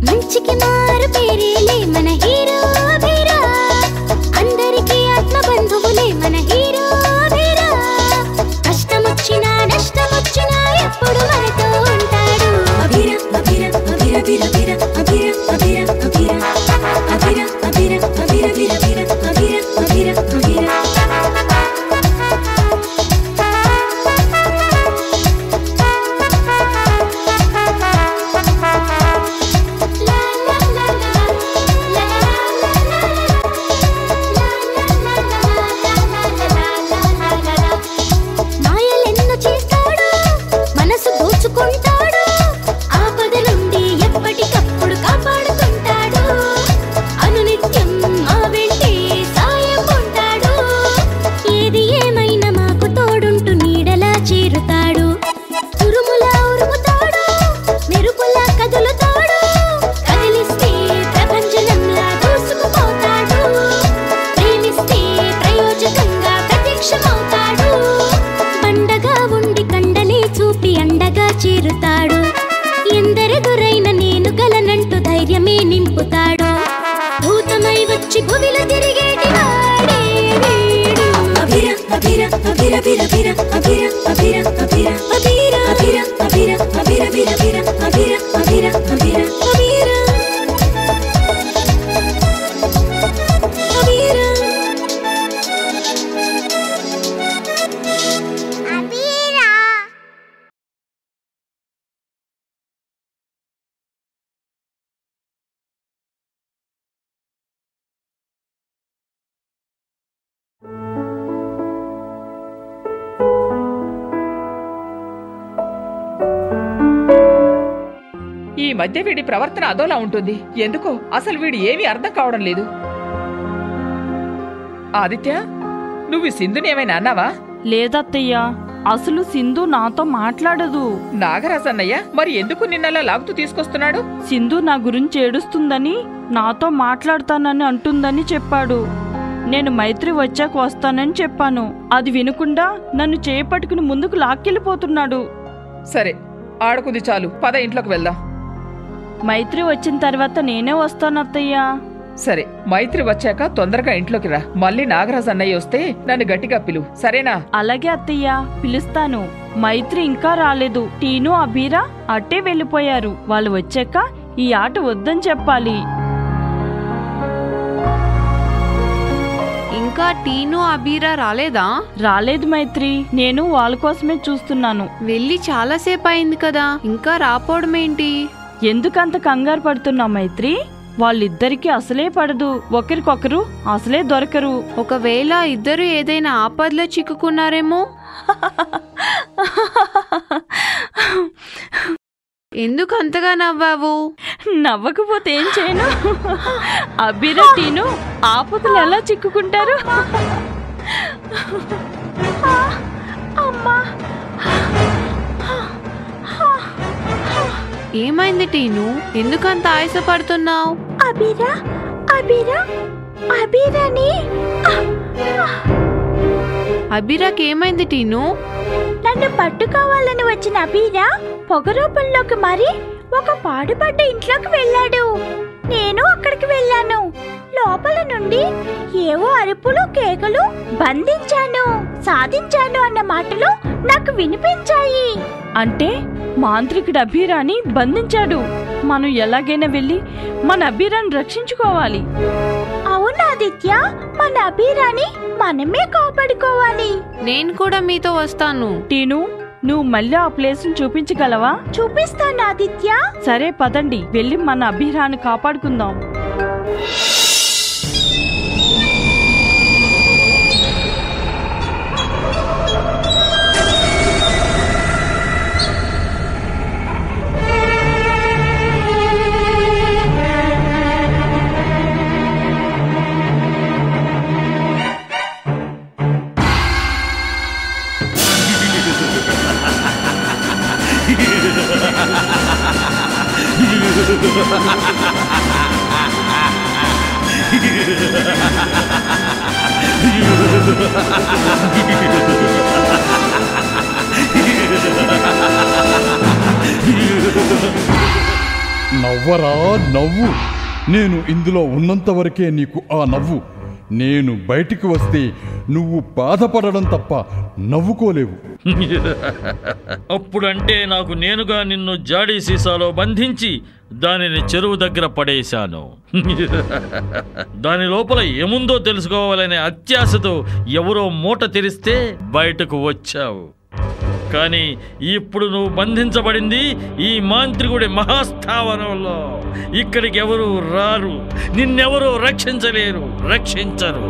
మంచికి మారు పేరేలే మన హీరో అభిరా, అందరికీ ఆత్మ బంధువులే మన హీరో అభిరా. కష్టమొచ్చినా నష్టమొచ్చినా ఎప్పుడు మనతో ఉంటాడు అభిరా అభిరా అభిరా అభిరా అభిరా అభిరా అభిరా అభిరా అభిరా అభిరా అభిరా అభిరా అభిరా అభిరా. ఎందరెదురైన నేను గలనంటూ ధైర్యమే నింపుతాడు. భూతమై వచ్చి భువిలో తిరిగేటి వాడే వీడు అభిరా అభిరా అభిరా అభిరా అభిరా అభిరా అభిరా అభిరా అభిరా అభిరా అభిరా అభిరా అభిరా అభిరా అభిరా అభిరా అభిరా. ఈ మధ్య వీడి ప్రవర్తన అదోలా ఉంటుంది. ఎందుకో అసలు వీడి ఏమీ అర్థం కావడం లేదు. ఆదిత్య, నువ్వు సింధుని ఏమైనా అన్నావా? లేదత్తయ్య, అసలు సింధు నాతో మాట్లాడదు. నాగరాజన్నయ్య మరి ఎందుకు నిన్నలా లాగుతూ తీసుకొస్తున్నాడు? సింధు నా గురించి ఏడుస్తుందని, నాతో మాట్లాడతానని అంటుందని చెప్పాడు. నేను మైత్రి వచ్చాక వస్తానని చెప్పాను. అది వినకుండా నన్ను చేపట్టుకుని ముందుకు లాక్కెళ్ళిపోతున్నాడు. సరే, ఆడుకుంది చాలు, పద ఇంట్లోకి వెళ్దాం. మైత్రి వచ్చిన తర్వాత నేనే వస్తాను అత్తయ్య. సరే, మైత్రి వచ్చాక తొందరగా ఇంట్లోకి రా. మళ్ళీ నాగరాజు అన్నయ్య వస్తే నన్ను గట్టిగా పిలువు, సరేనా? అలాగే అత్తయ్య, పిలుస్తాను. మైత్రి ఇంకా రాలేదు. టీను అభిరా అట్టే వెళ్ళిపోయారు. వాళ్ళు వచ్చాక ఈ ఆట వద్దని చెప్పాలి. ఇంకా టీను అబీరా రాలేదా? రాలేదు మైత్రి, నేను వాళ్ళ కోసమే చూస్తున్నాను. వెళ్ళి చాలాసేపు అయింది కదా, ఇంకా రాపోవడమేంటి? ఎందుకంత కంగారు పడుతున్నావు మైత్రి? వాళ్ళిద్దరికి అసలే పడదు. ఒకరికొకరు అసలే దొరకరు. ఒకవేళ ఇద్దరు ఏదైనా ఆపదలో చిక్కుకున్నారేమో. ఎందుకు అంతగా నవ్వావు? నవ్వకపోతే ఏం చేయను? అబీరా టీను ఆపదలు ఎలా చిక్కుకుంటారు? ఏమైంది టీను, ఎందుకంత ఆయాసపడుతున్నావు? అబీరా అబీరా అబీరాని అబీరాకి ఏమైంది టీను? నన్ను పట్టుకోవాలని వచ్చిన అబీరా పొగరూపంలోకి మరి ఒక పాడుపడ్డ ఇంట్లోకి వెళ్ళాడు. నేను అక్కడికి వెళ్ళాను. లోపల నుండి ఏవో అరుపులు కేకలు, బంధించాను, సాధించాను అన్న మాటలు నాకు వినిపించాయి. అంటే మాంత్రికుడు అబీరాని బంధించాడు. మనం ఎలాగైనా వెళ్ళి మన అబీరాని రక్షించుకోవాలి. అవును ఆదిత్య, మన అబీరాని మనమే కాపాడుకోవాలి. నేను కూడా మీతో వస్తాను. టీను, నువ్వు మళ్ళీ ఆ ప్లేస్ ను చూపించగలవా? చూపిస్తాను ఆదిత్య. సరే పదండి, వెళ్ళి మన అబీరాని కాపాడుకుందాం. నవ్వరా నవ్వు. నేను ఇందులో ఉన్నంత వరకే నీకు ఆ నవ్వు. నేను బయటికి వస్తే నువ్వు బాధపడడం తప్ప నవ్వుకోలేవు. అప్పుడంటే నాకు నేనుగా నిన్ను జాడీ సీసాలో బంధించి దానిని చెరువు దగ్గర పడేశాను. దాని లోపల ఏముందో తెలుసుకోవాలనే అత్యాశతో ఎవరో మూట తెరిస్తే బయటకు వచ్చావు. కానీ ఇప్పుడు నువ్వు బంధించబడింది ఈ మాంత్రికుడి మహాస్థావరంలో. ఇక్కడికి ఎవరు రారు, నిన్నెవరూ రక్షించలేరు, రక్షించరు.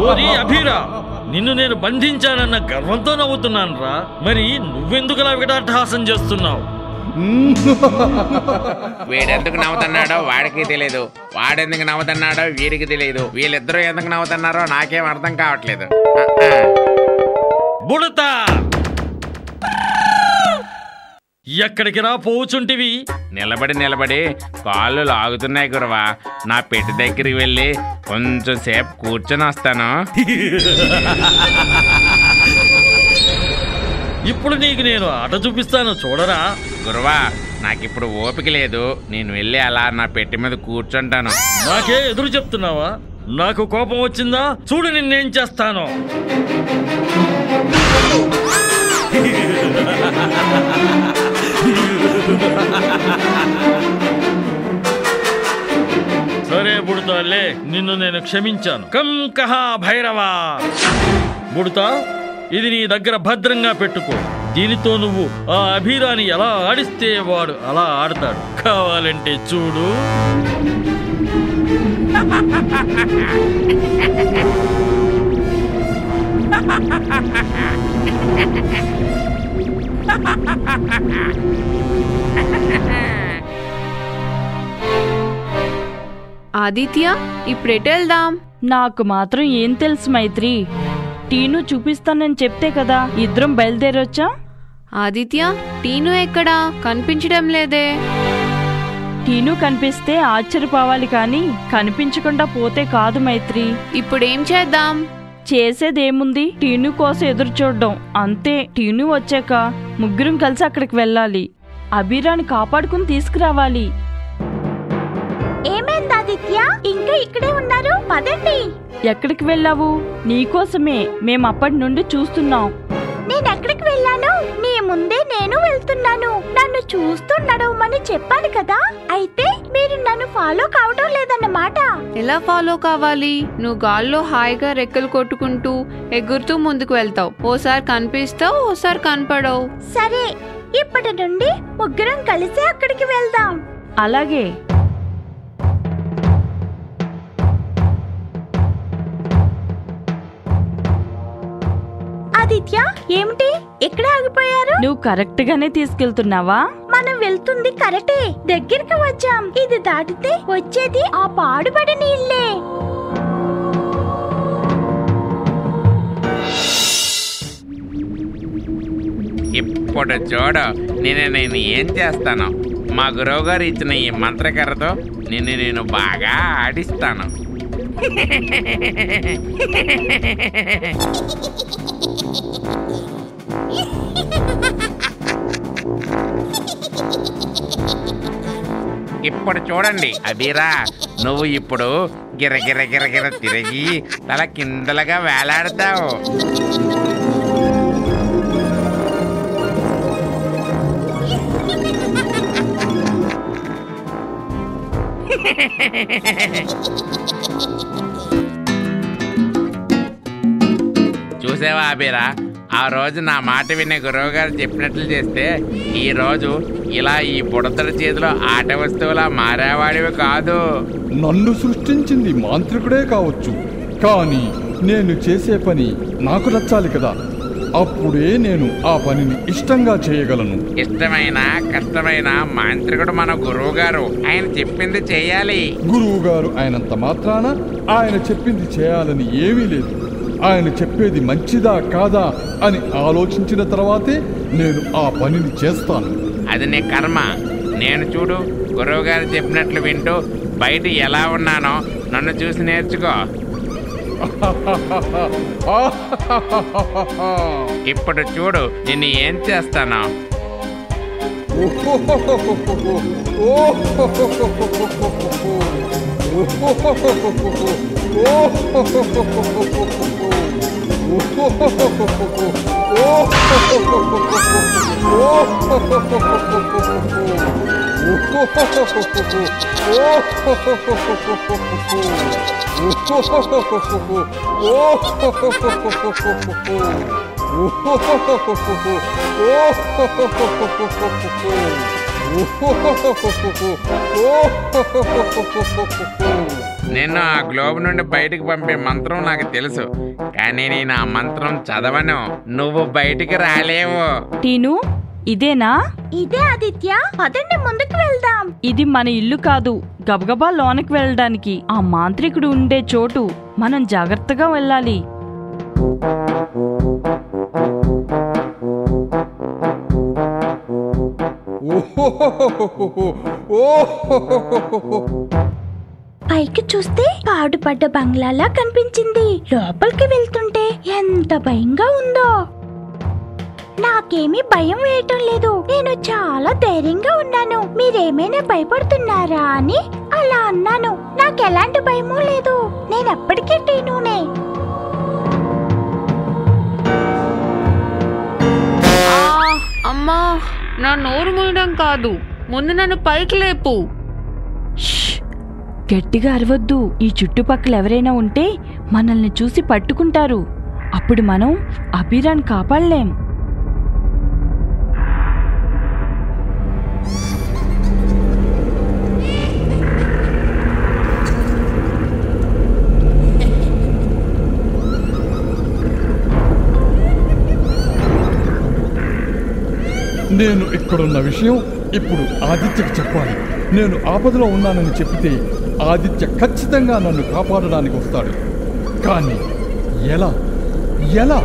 ఓరి అభిరా, నిన్ను నేను బంధించానన్న గర్వంతో నవ్వుతున్నాను రా. మరి నువ్వెందుకులా వికటాట్టహాసం చేస్తున్నావు? వీడెందుకు నవ్వుతున్నాడో వాడికి తెలియదు, వాడెందుకు నవ్వుతున్నాడో వీడికి తెలియదు. వీళ్ళిద్దరూ ఎందుకు నవ్వుతున్నారో నాకేం అర్థం కావట్లేదు. బుడతా, ఎక్కడికి రా పోచుంటివి? నిలబడి కాళ్ళు లాగుతున్నాయి గురవా. నా పెట్టి దగ్గరికి వెళ్ళి కొంచెం సేపు కూర్చొని వస్తాను. ఇప్పుడు నీకు నేను ఆట చూపిస్తాను, చూడరా. గురవా, నాకిప్పుడు ఓపిక లేదు. నేను వెళ్ళి అలా నా పెట్టి మీద కూర్చుంటాను. నాకే ఎదురు చెప్తున్నావా? నాకు కోపం వచ్చిందా? చూడు నిన్నేం చేస్తాను. సరే బుడతాలే, నిన్ను నేను క్షమించాను. కం కహా భైరవా. బుడతా, ఇది నీ దగ్గర భద్రంగా పెట్టుకో. దీనితో నువ్వు ఆ అభిరాని ఎలా ఆడిస్తే వాడు అలా ఆడతాడు. కావాలంటే చూడు. ఆదిత్య, ఇప్పుడెటు వెళ్దాం? నాకు మాత్రం ఏం తెలుసు మైత్రి. టీను చూపిస్తానని చెప్తే కదా ఇద్దరం బయలుదేరొచ్చా. ఆదిత్య, టీను ఎక్కడా? కనిపించడం లేదే. టీను కనిపిస్తే ఆశ్చర్యపోవాలి కానీ కనిపించకుండా పోతే కాదు మైత్రి. ఇప్పుడేం చేద్దాం? చేసేదేముంది, టీను కోసం ఎదురు చూడడం అంతే. టీను వచ్చాక ముగ్గురం కలిసి అక్కడికి వెళ్ళాలి. అభిరాని కాపాడుకుని తీసుకురావాలి. ఏమైంది ఆదిత్య? ఇంకా ఇక్కడే ఉన్నారు? పదండి. ఎక్కడికి వెళ్ళావు? నీకోసమే మేము అప్పటి నుండి చూస్తున్నాం. నేనెక్కడికి వెళ్ళాను? నీ ముందే నేను వెళ్తున్నాను. నన్ను చూస్తూ నడవమని చెప్పాను కదా. అయితే మీరు నన్ను ఫాలో కావడం లేదన్నమాట. ఎలా ఫాలో కావాలి? నువ్వు గాల్లో హాయిగా రెక్కలు కొట్టుకుంటూ ఎగురుతూ ముందుకు వెళ్తావు. ఓసారి కనిపిస్తావు, ఓసారి కనపడవు. సరే, ఇప్పటి నుండి ముగ్గురం కలిసి అక్కడికి వెళ్దాం. అలాగే. ఆదిత్య, ఏమిటి ఎక్కడ ఆగిపోయారు? నువ్వు కరెక్ట్ గానే తీసుకెళ్తున్నావా? మనం వెళ్తుంది కరెక్టే. దగ్గరికి వచ్చాం. ఇది దాటితే వచ్చేది ఆ పాడుబడిన ఇల్లే. ఇప్పుడు చూడు, నేను ఏం చేస్తాను. మా గురువు గారు ఇచ్చిన ఈ మంత్రకర్రతో నేను బాగా ఆడిస్తాను. ఇప్పుడు చూడండి అభిరా, నువ్వు ఇప్పుడు గిరగిర తిరిగి తల కిందలుగా వేలాడతావు. చూసావా అభిరా, ఆ రోజు నా మాట వినే గురువు గారు చెప్పినట్లు చేస్తే ఈ రోజు ఇలా ఈ బుడతల చేతిలో ఆట వస్తువులా మారేవాడివి కాదు. నన్ను సృష్టించింది మాంత్రికుడే కావచ్చు, కానీ నేను చేసే పని నాకు నచ్చాలి కదా. అప్పుడే నేను ఆ పనిని ఇష్టంగా చేయగలను. ఇష్టమైన కష్టమైన మాంత్రికుడు మన గురువు గారు, ఆయన చెప్పింది చేయాలి. గురువు గారు అయినంత మాత్రాన ఆయన చెప్పింది చేయాలని ఏమీ లేదు. ఆయన చెప్పేది మంచిదా కాదా అని ఆలోచించిన తర్వాతే నేను ఆ పనిని చేస్తాను. అది నీ కర్మ. నేను చూడు, గురువు గారు చెప్పినట్లు వింటూ బయట ఎలా ఉన్నానో నన్ను చూసి నేర్చుకో. ఇప్పుడు చూడు నిన్ను ఏం చేస్తాను. నిన్ను ఆ గ్లోబ్ నుండి బయటికి పంపే మంత్రం నాకు తెలుసు, కానీ నేను ఆ మంత్రం చదవను. నువ్వు బయటికి రాలేవు. టీను, ఇదేనా? ఇదే ఆదిత్య, పదండి ముందుకు వెళ్దాం. ఇది మన ఇల్లు కాదు, గబగబా లోనికి వెళ్ళడానికి. ఆ మాంత్రికుడు ఉండే చోటు, మనం జాగ్రత్తగా వెళ్ళాలి. పైకి చూస్తే పాడుపడ్డ బంగ్లాలా కనిపించింది. లోపలికి వెళ్తుంటే ఎంత భయంగా ఉందో. నాకేమీ భయం వేయటం లేదు, నేను చాలా ధైర్యంగా ఉన్నాను. మీరేమైనా భయపడుతున్నారా అని అలా అన్నాను. నాకెలాంటి భయమూ లేదు, నేనెప్పటికీ టీనునే. అమ్మా, నా నోరు మూయడం కాదు, ముందు నన్ను పైకి లేపు. గట్టిగా అరవద్దు. ఈ చుట్టుపక్కల ఎవరైనా ఉంటే మనల్ని చూసి పట్టుకుంటారు. అప్పుడు మనం అభిరాన్ కాపాడలేం. నేను ఇక్కడున్న విషయం ఇప్పుడు ఆదిత్యకు చెప్పాలి. నేను ఆపదలో ఉన్నానని చెప్తే ఆదిత్య ఖచ్చితంగా నన్ను కాపాడడానికి వస్తాడు. కానీ ఎలా ఎలా?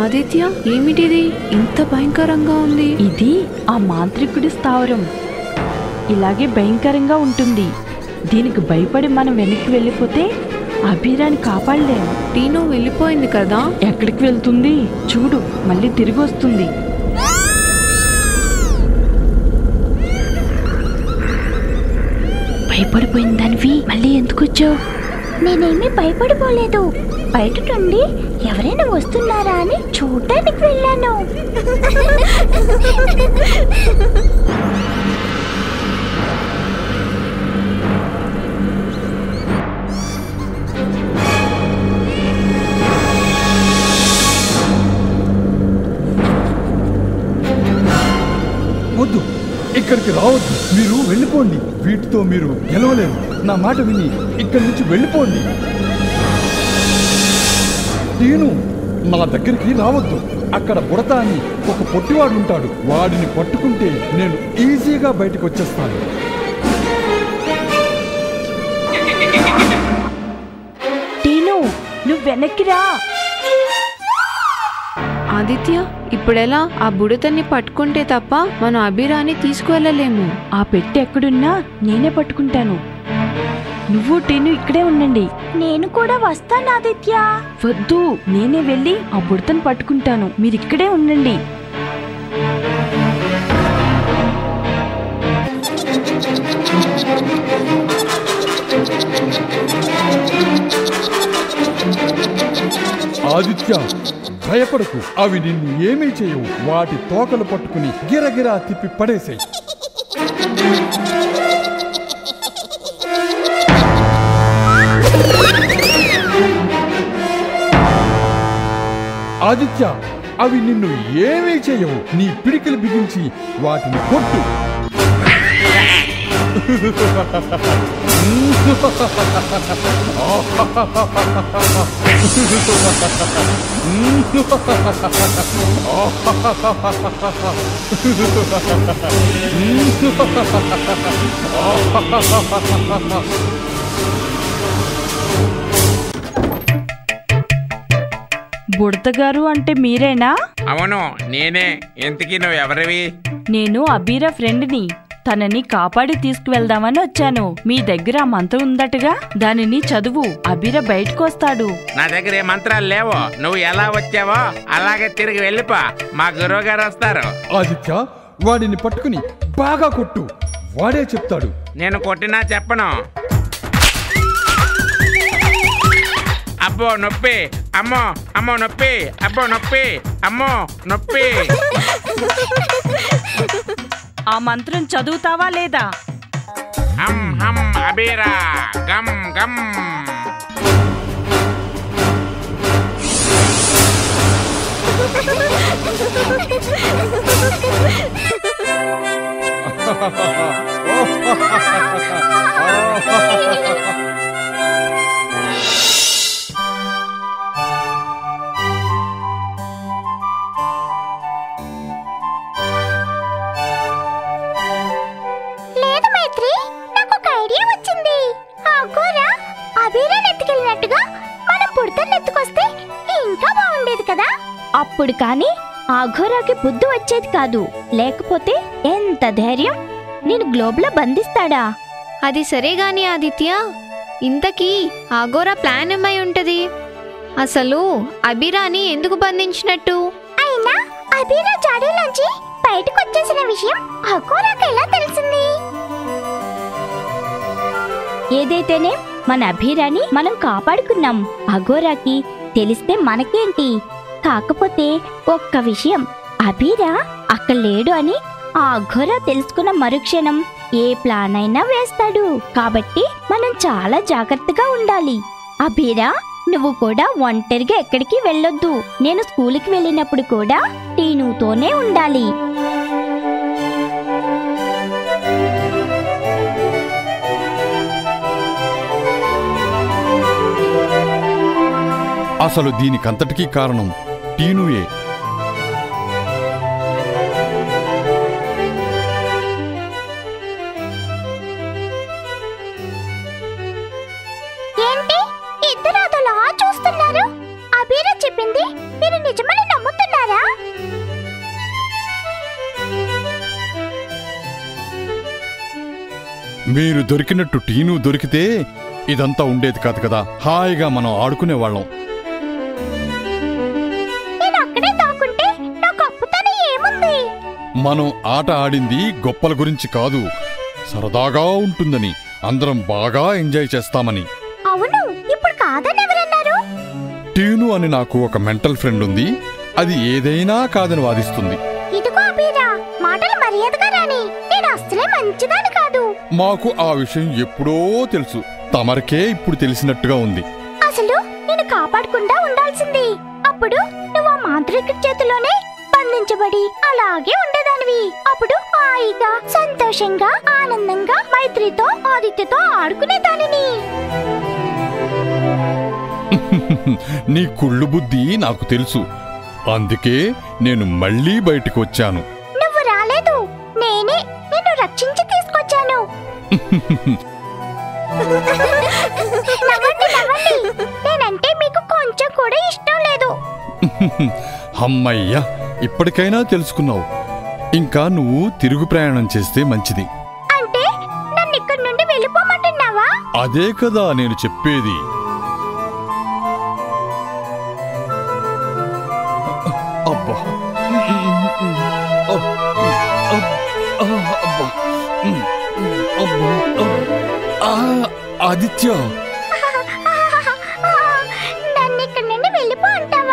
ఆదిత్య, ఏమిటిది ఇంత భయంకరంగా ఉంది? ఇది ఆ మాంత్రికుడి స్థావరం. ఇలాగే భయంకరంగా ఉంటుంది. దీనికి భయపడి మనం వెనక్కి వెళ్ళిపోతే అభిరాని కాపాడలేము. టీను వెళ్ళిపోయింది కదా? ఎక్కడికి వెళ్తుంది చూడు, మళ్ళీ తిరిగి వస్తుంది. భయపడిపోయింది దానివి, మళ్ళీ ఎందుకు వచ్చావు? నేనేమీ భయపడిపోలేదు, బయట నుండి ఎవరైనా వస్తున్నారా అని చూడటానికి వెళ్ళాను. వద్దు, ఇక్కడికి రావద్దు. మీరు వెళ్ళిపోండి. వీటితో మీరు గెలవలేరు. నా మాట విని ఇక్కడి నుంచి వెళ్ళిపోండి. నేను నా దగ్గరికి రావద్దు. అక్కడ బుడత అని ఒక పొట్టివాడు ఉంటాడు. వాడిని పట్టుకుంటే నేను ఈజీగా బయటకు వచ్చేస్తాను. టీను, నువ్వు వెనక్కి రా. ఆదిత్య, ఇప్పుడెలా? ఆ బుడతని పట్టుకుంటే తప్ప మనం అభిరాని తీసుకువెళ్ళలేము. ఆ పెట్టి ఎక్కడున్నా నేనే పట్టుకుంటాను. నువ్వు టీను ఇక్కడే ఉండండి. నేను కూడా వస్తాను ఆదిత్య. వద్దు, నేనే వెళ్ళి ఆ బుడతను పట్టుకుంటాను. మీరు ఇక్కడే ఉండండి. ఆదిత్య, భయపడకు, అవి నిన్ను ఏమీ చేయవు. వాటి తోకలు పట్టుకుని గిరగిరా తిప్పి పడేసాయి. ఆదిత్య, అవి నిన్ను ఏమీ చేయవు. నీ పిడికిలు బిగించి వాటిని కొట్టు. బుడతగారు అంటే మీరేనా? అవును, నేనే. ఇంతకీ నువ్వు ఎవరివి? నేను అబీరా ఫ్రెండ్ని. తనని కాపాడి తీసుకువెళ్దామని వచ్చాను. మీ దగ్గర ఆ మంత్రం ఉందటగా, దానిని చదువు. అబీరా బయటకు వస్తాడు. నా దగ్గర ఏ మంత్రాలు లేవో. నువ్వు ఎలా వచ్చావో అలాగే తిరిగి వెళ్ళిపో. మా గురువు గారు వస్తారు. ఆదిత్య, వాడిని పట్టుకుని బాగా కొట్టు. వాడే చెప్తాడు. నేను కొట్టినా చెప్పను. అబ్బో నొప్పి, అమ్మో అమ్మో నొప్పి, అబ్బో నొప్పి, అమ్మో నొప్పి. ఆ మంత్రం చదువుతావా లేదా? హమ్ హమ్ అబీరా గమ్ గమ్. లేదు మైత్రి, నాకు ఒక ఐడియా వచ్చింది. ఆ ఘోర అబీరాని ఎత్తుకెళ్ళినట్టుగా మనం బుడతల్ని ఎత్తుకొస్తే ఇంకా బాగుండేది కదా. అప్పుడు కానీ ఆ ఘోరాకి బుద్ధి వచ్చేది కాదు. లేకపోతే ఎంత ధైర్యం, నేను గ్లోబ్లో బంధిస్తాడా? అది సరే గాని ఆదిత్య, ఇంతకీ ఆగోరా ప్లాన్ ఏమై ఉంటది? అసలు అబీరాని ఎందుకు బంధించినట్టు? అయినా అబీరా జాడీలోంచి బయటకు వచ్చేసిన విషయం అఘోరాకి ఎలా తెలిసింది? ఏదైతేనే మన అబీరాని మనం కాపాడుకున్నాం. అఘోరాకి తెలిస్తే మనకేంటి? కాకపోతే ఒక్క విషయం, అబీరా అక్కడ లేడు అని ఆ అఘోరా తెలుసుకున్న మరుక్షణం ఏ ప్లాన్ అయినా వేస్తాడు. కాబట్టి మనం చాలా జాగ్రత్తగా ఉండాలి. అబీరా, నువ్వు కూడా ఒంటరిగా ఎక్కడికి వెళ్ళొద్దు. నేను స్కూల్కి వెళ్ళినప్పుడు కూడా టీనుతోనే ఉండాలి. అసలు దీనికంతటికీ కారణం టీనుయే. ఏంటి ఇద్దరు అదలా చూస్తున్నారు? అబీరా చెప్పింది మీరు నిజమని నమ్ముతున్నారా? మీరు దొరికినట్టు టీను దొరికితే ఇదంతా ఉండేది కాదు కదా. హాయిగా మనం ఆడుకునేవాళ్ళం. నేను అక్కడే దాక్కుంటే నాకు అప్పుతానే ఏముంది? మనం ఆట ఆడింది గొప్పల గురించి కాదు, సరదాగా ఉంటుందని, అందరం బాగా ఎంజాయ్ చేస్తామని. అవును, ఇప్పుడు కాదని ఎవరన్నారు? టీను అని నాకు ఒక మెంటల్ ఫ్రెండ్ ఉంది. అది ఏదైనా కాదని వాదిస్తుంది. ఇదిగో అబీరా, మాటలు మర్యాదగా రాని. నేను అస్సలే మంచిదాని కాదు. మాకు ఆ విషయం ఎప్పుడో తెలుసు. తమరికే ఇప్పుడు తెలిసినట్టుగా ఉంది. అసలు నేను కాపాడకుండా ఉండాల్సింది. అప్పుడు నువ్వు ఆ మాంత్రికుడి చేతిలోనే బంధించబడి అలాగే ఉండేదానివి. అప్పుడు హాయిగా, సంతోషంగా, ఆనందంగా మైత్రితో, ఆదిత్యతో ఆడుకునేదానిని. నీ కుళ్ళు బుద్ధి నాకు తెలుసు. అందుకే నేను మళ్ళీ బయటకు వచ్చాను. నువ్వు రాలేదు, నేనే నిన్ను రక్షించి తీసుకొచ్చాను. నవ్వండి, నవ్వండి. నేనంటే మీకు కొంచెం కూడా ఇష్టం లేదు. అమ్మయ్యా, ఇప్పటికైనా తెలుసుకున్నావు. ఇంకా నువ్వు తిరుగు ప్రయాణం చేస్తే మంచిది. అంటే నన్ను ఇక్కడి నుండి వెళ్ళిపోమంటున్నావా? అదే కదా నేను చెప్పేది. అబ్బా, ఆదిత్య, నన్ను ఇక్కడి నుండి వెళ్ళిపో అంటావా?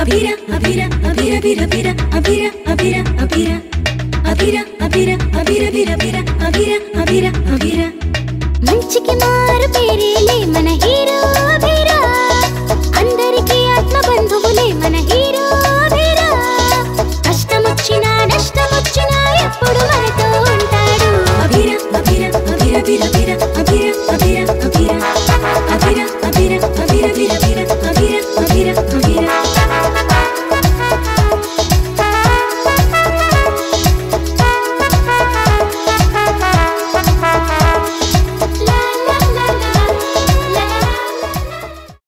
అభిర అభిర అభిర అభిర అభిర అభిర